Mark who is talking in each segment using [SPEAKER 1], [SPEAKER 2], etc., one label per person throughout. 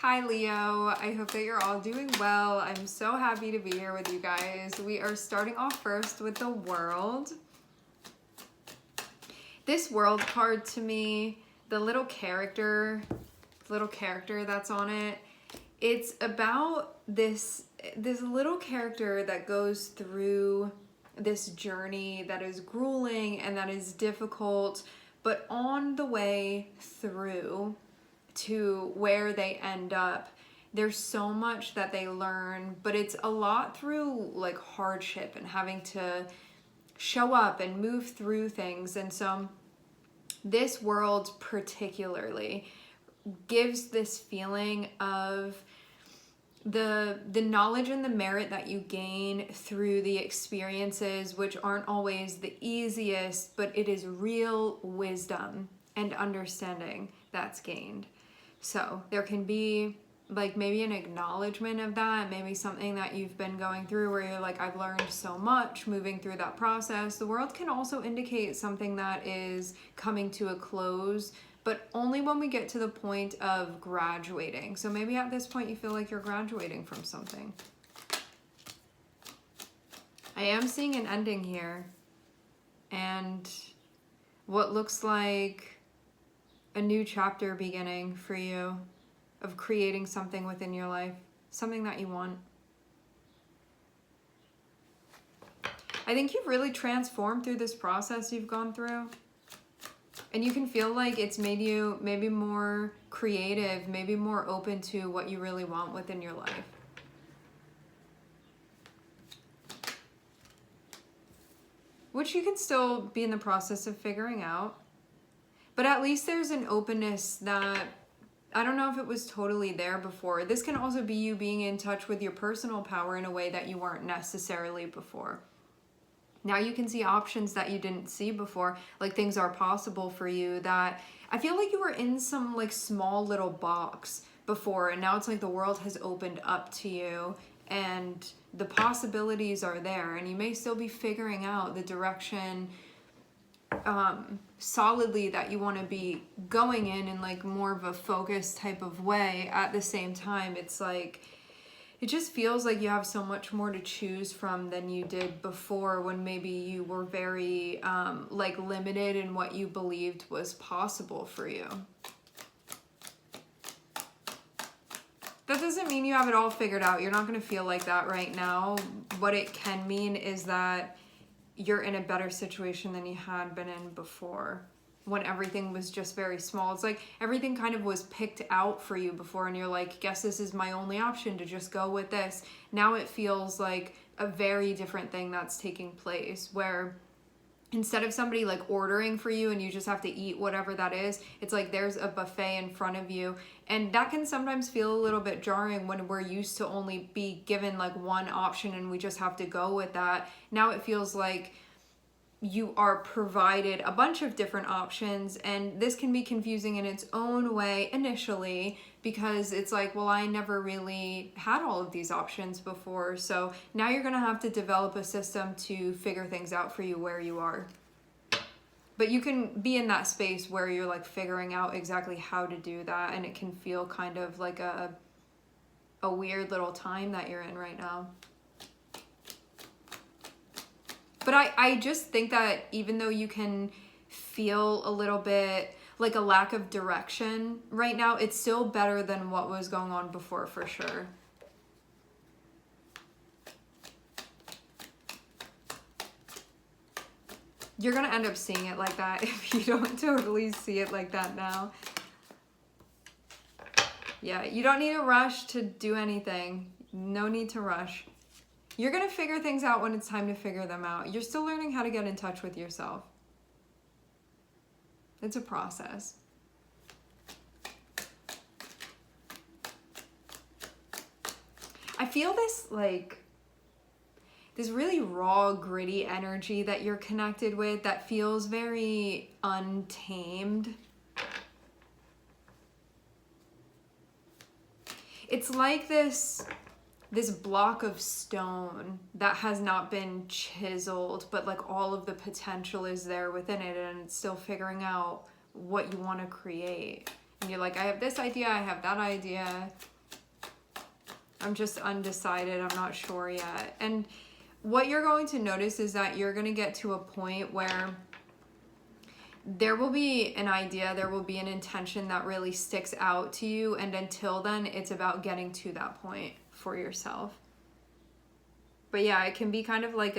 [SPEAKER 1] Hi Leo, I hope that you're all doing well. I'm so happy to be here with you guys. We are starting off first with the world. This world card to me, the little character that's on it, it's about this little character that goes through this journey that is grueling and that is difficult, but on the way through to where they end up, there's so much that they learn, but it's a lot through like hardship and having to show up and move through things. And so this world particularly gives this feeling of the knowledge and the merit that you gain through the experiences, which aren't always the easiest, but it is real wisdom and understanding that's gained. So there can be like maybe an acknowledgement of that, maybe something that you've been going through where you're like, I've learned so much moving through that process. The world can also indicate something that is coming to a close, but only when we get to the point of graduating. So maybe at this point you feel like you're graduating from something. I am seeing an ending here, and what looks like a new chapter beginning for you of creating something within your life, something that you want. I think you've really transformed through this process you've gone through. And you can feel like it's made you maybe more creative, maybe more open to what you really want within your life. Which you can still be in the process of figuring out. But at least there's an openness that, I don't know if it was totally there before. This can also be you being in touch with your personal power in a way that you weren't necessarily before. Now you can see options that you didn't see before, like things are possible for you that I feel like you were in some like small little box before, and now it's like the world has opened up to you and the possibilities are there, and you may still be figuring out the direction solidly that you want to be going in like more of a focused type of way. At the same time, it's like it just feels like you have so much more to choose from than you did before, when maybe you were very like limited in what you believed was possible for you. That doesn't mean you have it all figured out. You're not going to feel like that right now. What it can mean is that you're in a better situation than you had been in before, when everything was just very small. It's like everything kind of was picked out for you before, and you're like, guess this is my only option to just go with this. Now it feels like a very different thing that's taking place, where instead of somebody like ordering for you and you just have to eat whatever that is, it's like there's a buffet in front of you. And that can sometimes feel a little bit jarring when we're used to only be given like one option and we just have to go with that. Now it feels like you are provided a bunch of different options, and this can be confusing in its own way initially, because it's like, well, I never really had all of these options before. So now you're gonna have to develop a system to figure things out for you where you are. But you can be in that space where you're like figuring out exactly how to do that, and it can feel kind of like a weird little time that you're in right now. But I just think that even though you can feel a little bit like a lack of direction right now, it's still better than what was going on before, for sure. You're going to end up seeing it like that if you don't totally see it like that now. Yeah, you don't need to rush to do anything. No need to rush. You're going to figure things out when it's time to figure them out. You're still learning how to get in touch with yourself. It's a process. I feel this really raw, gritty energy that you're connected with that feels very untamed. It's like this block of stone that has not been chiseled, but like all of the potential is there within it, and it's still figuring out what you want to create. And you're like, I have this idea, I have that idea. I'm just undecided. I'm not sure yet. And what you're going to notice is that you're going to get to a point where there will be an idea, there will be an intention that really sticks out to you. And until then, it's about getting to that point for yourself. But yeah, it can be kind of like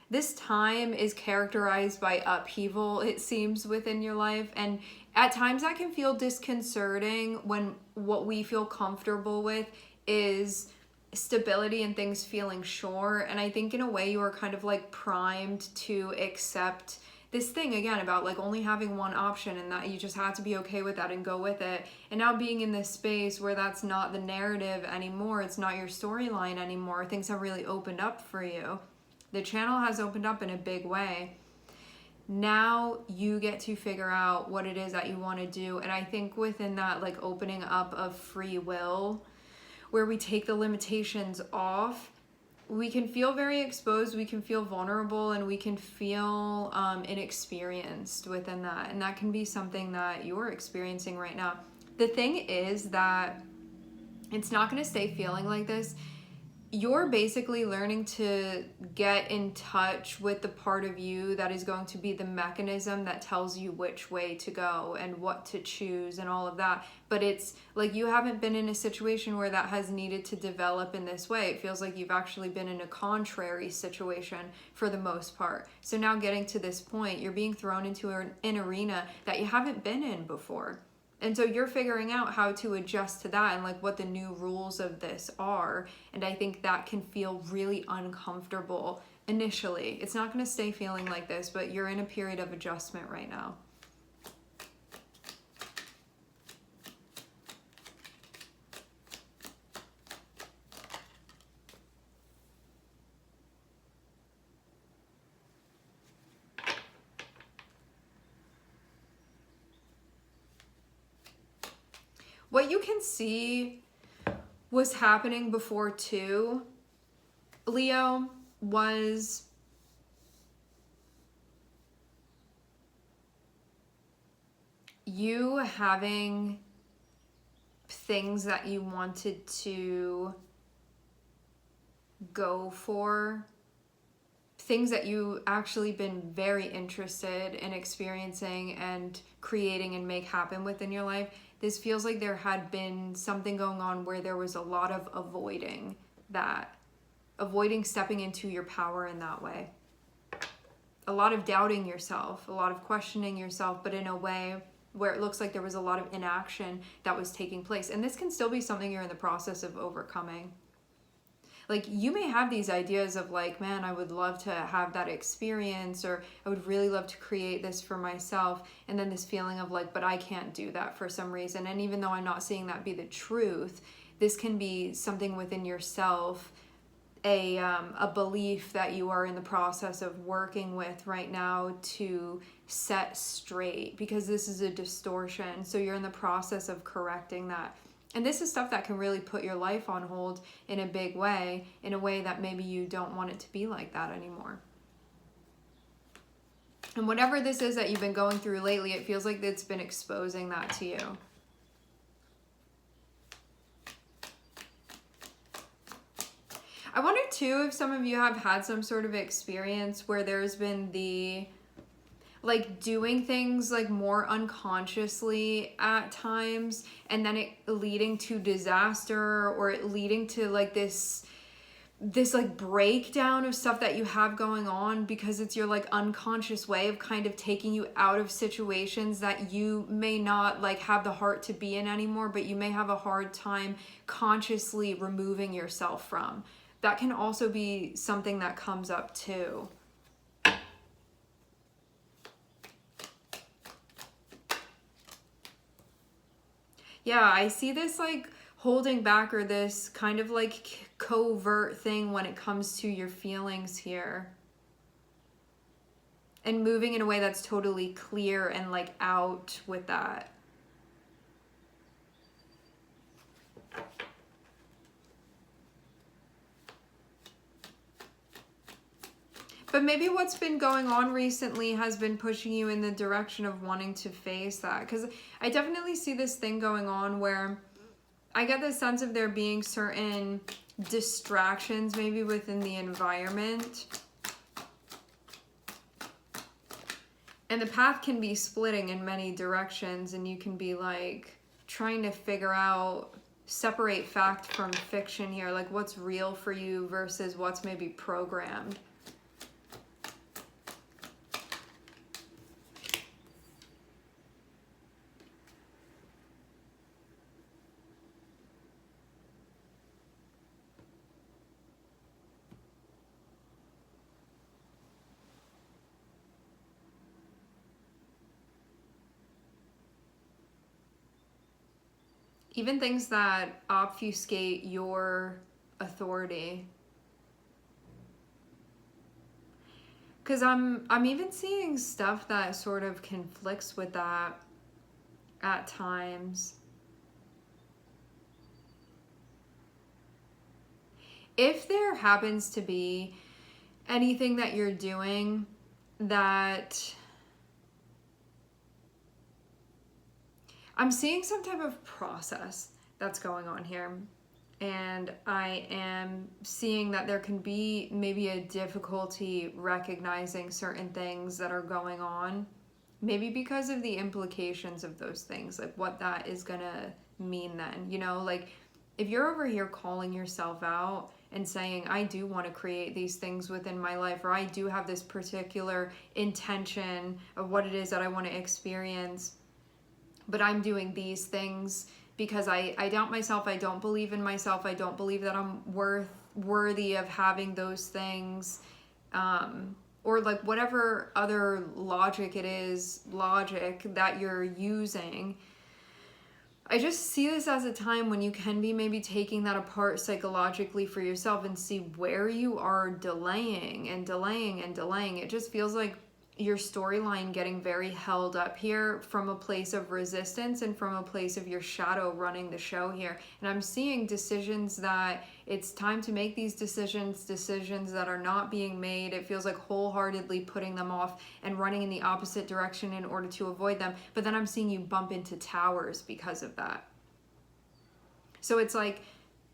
[SPEAKER 1] this time is characterized by upheaval, it seems, within your life. And at times that can feel disconcerting when what we feel comfortable with is stability and things feeling sure. And I think in a way you are kind of like primed to accept this thing again about like only having one option, and that you just had to be okay with that and go with it. And now being in this space where that's not the narrative anymore, it's not your storyline anymore, things have really opened up for you. The channel has opened up in a big way. Now you get to figure out what it is that you want to do. And I think within that like opening up of free will, where we take the limitations off, we can feel very exposed, we can feel vulnerable, and we can feel inexperienced within that. And that can be something that you're experiencing right now. The thing is that it's not going to stay feeling like this. You're basically learning to get in touch with the part of you that is going to be the mechanism that tells you which way to go and what to choose and all of that. But it's like you haven't been in a situation where that has needed to develop in this way. It feels like you've actually been in a contrary situation for the most part. So now getting to this point, you're being thrown into an arena that you haven't been in before. And so you're figuring out how to adjust to that and like what the new rules of this are. And I think that can feel really uncomfortable initially. It's not going to stay feeling like this, but you're in a period of adjustment right now. What you can see was happening before too, Leo, was you having things that you wanted to go for, things that you actually been very interested in experiencing and creating and make happen within your life. This feels like there had been something going on where there was a lot of avoiding that, avoiding stepping into your power in that way. A lot of doubting yourself, a lot of questioning yourself, but in a way where it looks like there was a lot of inaction that was taking place. And this can still be something you're in the process of overcoming. Like you may have these ideas of like, man, I would love to have that experience, or I would really love to create this for myself. And then this feeling of like, but I can't do that for some reason. And even though I'm not seeing that be the truth, this can be something within yourself, a belief that you are in the process of working with right now to set straight, because this is a distortion. So you're in the process of correcting that. And this is stuff that can really put your life on hold in a big way, in a way that maybe you don't want it to be like that anymore. And whatever this is that you've been going through lately, it feels like it's been exposing that to you. I wonder too if some of you have had some sort of experience where there's been the like doing things like more unconsciously at times, and then it leading to disaster, or it leading to like this like breakdown of stuff that you have going on, because it's your like unconscious way of kind of taking you out of situations that you may not like have the heart to be in anymore, but you may have a hard time consciously removing yourself from. That can also be something that comes up too. Yeah, I see this like holding back, or this kind of like covert thing when it comes to your feelings here. And moving in a way that's totally clear and like out with that. But maybe what's been going on recently has been pushing you in the direction of wanting to face that. Because I definitely see this thing going on where I get the sense of there being certain distractions maybe within the environment. And the path can be splitting in many directions, and you can be like trying to figure out, separate fact from fiction here, like what's real for you versus what's maybe programmed. Even things that obfuscate your authority. Because I'm even seeing stuff that sort of conflicts with that at times. If there happens to be anything that you're doing that I'm seeing some type of process that's going on here. And I am seeing that there can be maybe a difficulty recognizing certain things that are going on. Maybe because of the implications of those things, like what that is gonna mean then. You know, like if you're over here calling yourself out and saying, I do want to create these things within my life, or I do have this particular intention of what it is that I want to experience, but I'm doing these things because I doubt myself, I don't believe in myself, I don't believe that I'm worthy of having those things, or like whatever other logic that you're using. I just see this as a time when you can be maybe taking that apart psychologically for yourself and see where you are delaying and delaying and delaying. It just feels like your storyline getting very held up here from a place of resistance and from a place of your shadow running the show here. And I'm seeing decisions that it's time to make these decisions that are not being made. It feels like wholeheartedly putting them off and running in the opposite direction in order to avoid them. But then I'm seeing you bump into towers because of that. So it's like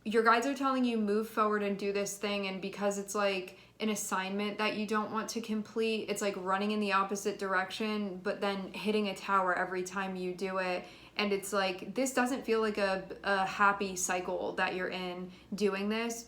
[SPEAKER 1] your guides are telling you move forward and do this thing, and because it's like an assignment that you don't want to complete, it's like running in the opposite direction but then hitting a tower every time you do it. And it's like this doesn't feel like a happy cycle that you're in doing this,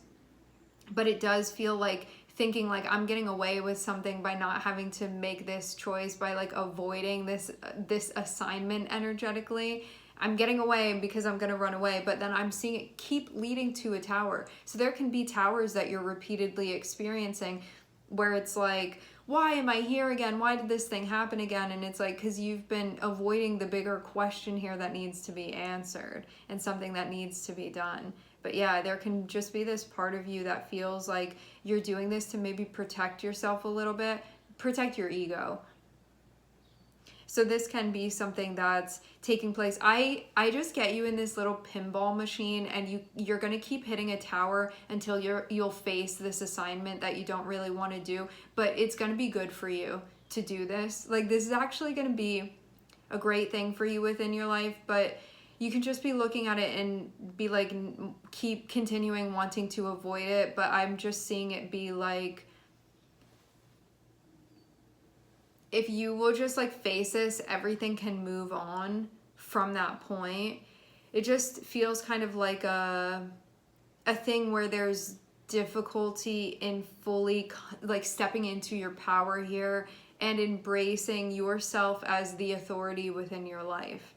[SPEAKER 1] but it does feel like thinking like I'm getting away with something by not having to make this choice, by like avoiding this assignment energetically. I'm getting away because I'm going to run away, but then I'm seeing it keep leading to a tower. So there can be towers that you're repeatedly experiencing where it's like, why am I here again? Why did this thing happen again? And it's like, because you've been avoiding the bigger question here that needs to be answered and something that needs to be done. But yeah, there can just be this part of you that feels like you're doing this to maybe protect yourself a little bit, protect your ego. So this can be something that's taking place. I just get you in this little pinball machine, and you're going to keep hitting a tower until you'll face this assignment that you don't really want to do, but it's going to be good for you to do this. Like this is actually going to be a great thing for you within your life, but you can just be looking at it and be like, keep continuing wanting to avoid it. But I'm just seeing it be like, if you will just like face this, everything can move on from that point. It just feels kind of like a thing where there's difficulty in fully like stepping into your power here and embracing yourself as the authority within your life.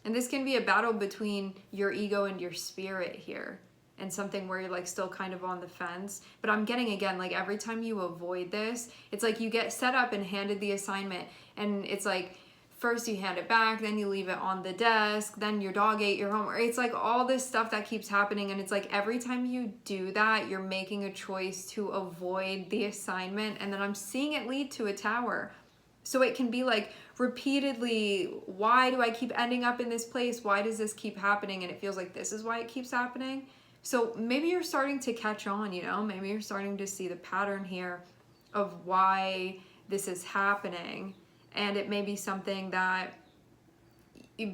[SPEAKER 1] And this can be a battle between your ego and your spirit here, and something where you're like still kind of on the fence. But I'm getting, again, like every time you avoid this, it's like you get set up and handed the assignment, and it's like first you hand it back, then you leave it on the desk, then your dog ate your homework. It's like all this stuff that keeps happening, and it's like every time you do that, you're making a choice to avoid the assignment, and then I'm seeing it lead to a tower. So it can be like repeatedly, why do I keep ending up in this place? Why does this keep happening? And it feels like this is why it keeps happening. So maybe you're starting to catch on, you know, maybe you're starting to see the pattern here of why this is happening. And it may be something that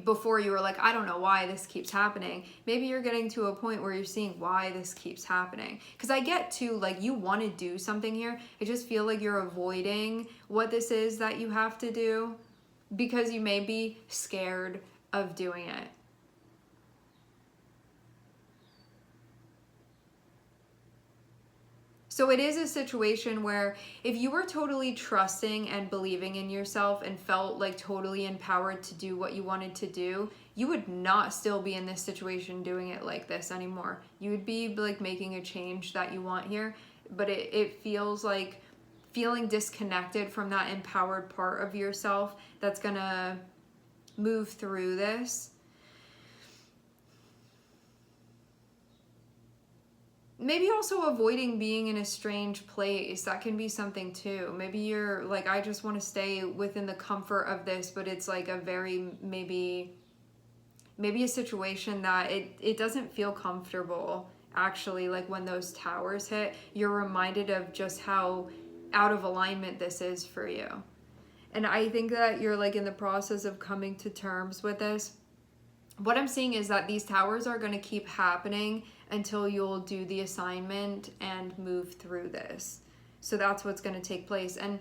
[SPEAKER 1] before you were like, I don't know why this keeps happening. Maybe you're getting to a point where you're seeing why this keeps happening. Because I get to, like, you want to do something here. I just feel like you're avoiding what this is that you have to do because you may be scared of doing it. So it is a situation where if you were totally trusting and believing in yourself and felt like totally empowered to do what you wanted to do, you would not still be in this situation doing it like this anymore. You would be like making a change that you want here, but it feels like feeling disconnected from that empowered part of yourself that's gonna move through this. Maybe also avoiding being in a strange place. That can be something too. Maybe you're like, I just want to stay within the comfort of this, but it's like a very, maybe a situation that it doesn't feel comfortable. Actually, like when those towers hit, you're reminded of just how out of alignment this is for you. And I think that you're like in the process of coming to terms with this. What I'm seeing is that these towers are going to keep happening until you'll do the assignment and move through this. So that's what's going to take place. And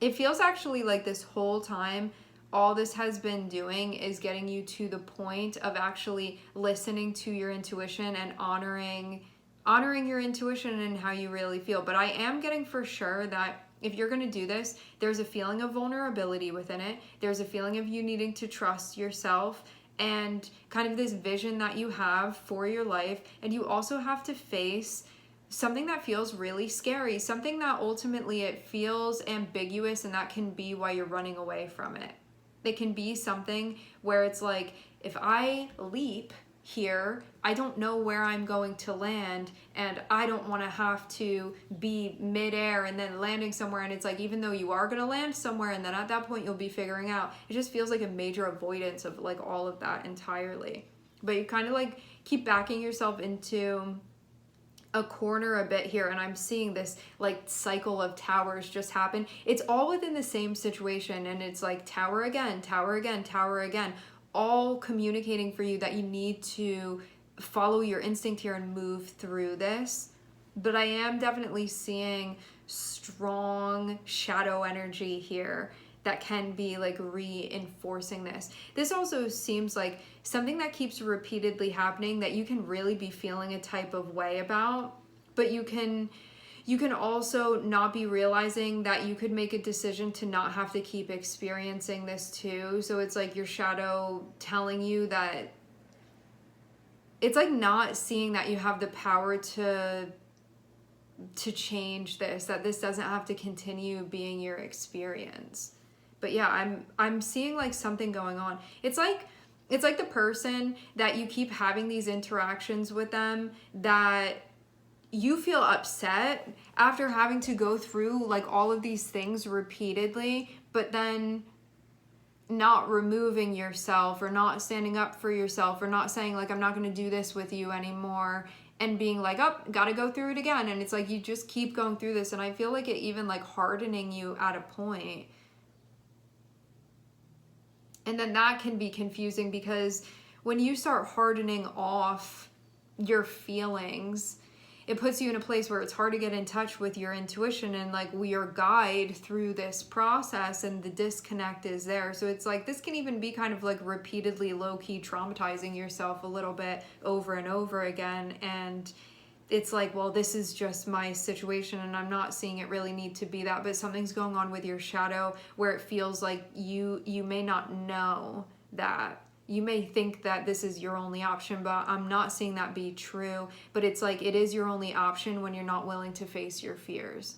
[SPEAKER 1] it feels actually like this whole time, all this has been doing is getting you to the point of actually listening to your intuition and honoring your intuition and how you really feel. But I am getting for sure that if you're going to do this, there's a feeling of vulnerability within it. There's a feeling of you needing to trust yourself and kind of this vision that you have for your life. And you also have to face something that feels really scary, something that ultimately it feels ambiguous, and that can be why you're running away from it. It can be something where it's like, if I leap here, I don't know where I'm going to land, and I don't want to have to be midair and then landing somewhere. And it's like, even though you are going to land somewhere, and then at that point you'll be figuring out, it just feels like a major avoidance of like all of that entirely. But you kind of like keep backing yourself into a corner a bit here, and I'm seeing this like cycle of towers just happen. It's all within the same situation, and it's like tower again, tower again, tower again, all communicating for you that you need to follow your instinct here and move through this. But I am definitely seeing strong shadow energy here that can be like reinforcing this. This also seems like something that keeps repeatedly happening that you can really be feeling a type of way about, but you can also not be realizing that you could make a decision to not have to keep experiencing this too. So it's like your shadow telling you that it's like not seeing that you have the power to change this, that this doesn't have to continue being your experience. But yeah, I'm seeing like something going on. It's like the person that you keep having these interactions with them that you feel upset after having to go through like all of these things repeatedly, but then not removing yourself or not standing up for yourself or not saying like, I'm not going to do this with you anymore, and being like, oh, gotta go through it again. And it's like you just keep going through this, and I feel like it even like hardening you at a point. And then that can be confusing, because when you start hardening off your feelings, it puts you in a place where it's hard to get in touch with your intuition and like your guide through this process, and the disconnect is there. So it's like this can even be kind of like repeatedly low-key traumatizing yourself a little bit over and over again. And it's like, well, this is just my situation and I'm not seeing it really need to be that, but something's going on with your shadow where it feels like you may not know that. You may think that this is your only option, but I'm not seeing that be true. But it's like it is your only option when you're not willing to face your fears.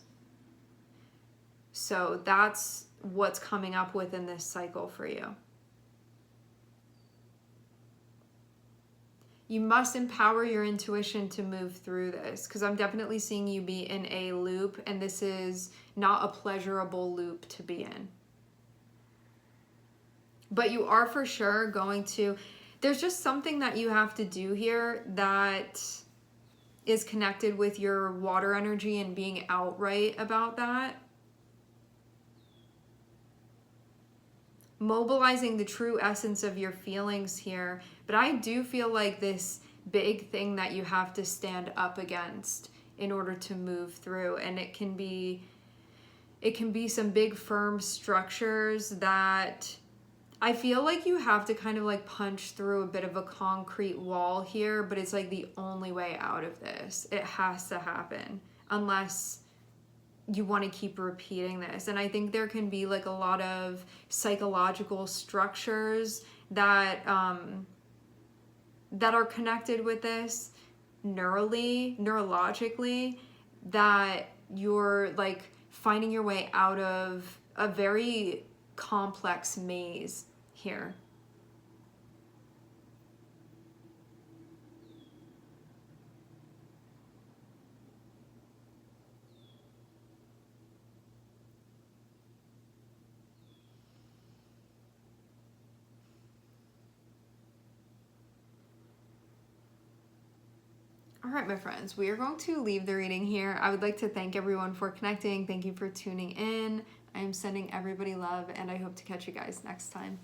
[SPEAKER 1] So that's what's coming up within this cycle for you. You must empower your intuition to move through this, because I'm definitely seeing you be in a loop, and this is not a pleasurable loop to be in. But you are for sure going to, there's just something that you have to do here that is connected with your water energy and being outright about that. mobilizing the true essence of your feelings here. But I do feel like this big thing that you have to stand up against in order to move through, and it can be some big firm structures that I feel like you have to kind of like punch through a bit of a concrete wall here, but it's like the only way out of this. It has to happen unless you want to keep repeating this. And I think there can be like a lot of psychological structures that that are connected with this neurologically, that you're like finding your way out of a very complex maze here. All right, my friends, we are going to leave the reading here. I would like to thank everyone for connecting. Thank you for tuning in. I am sending everybody love, and I hope to catch you guys next time.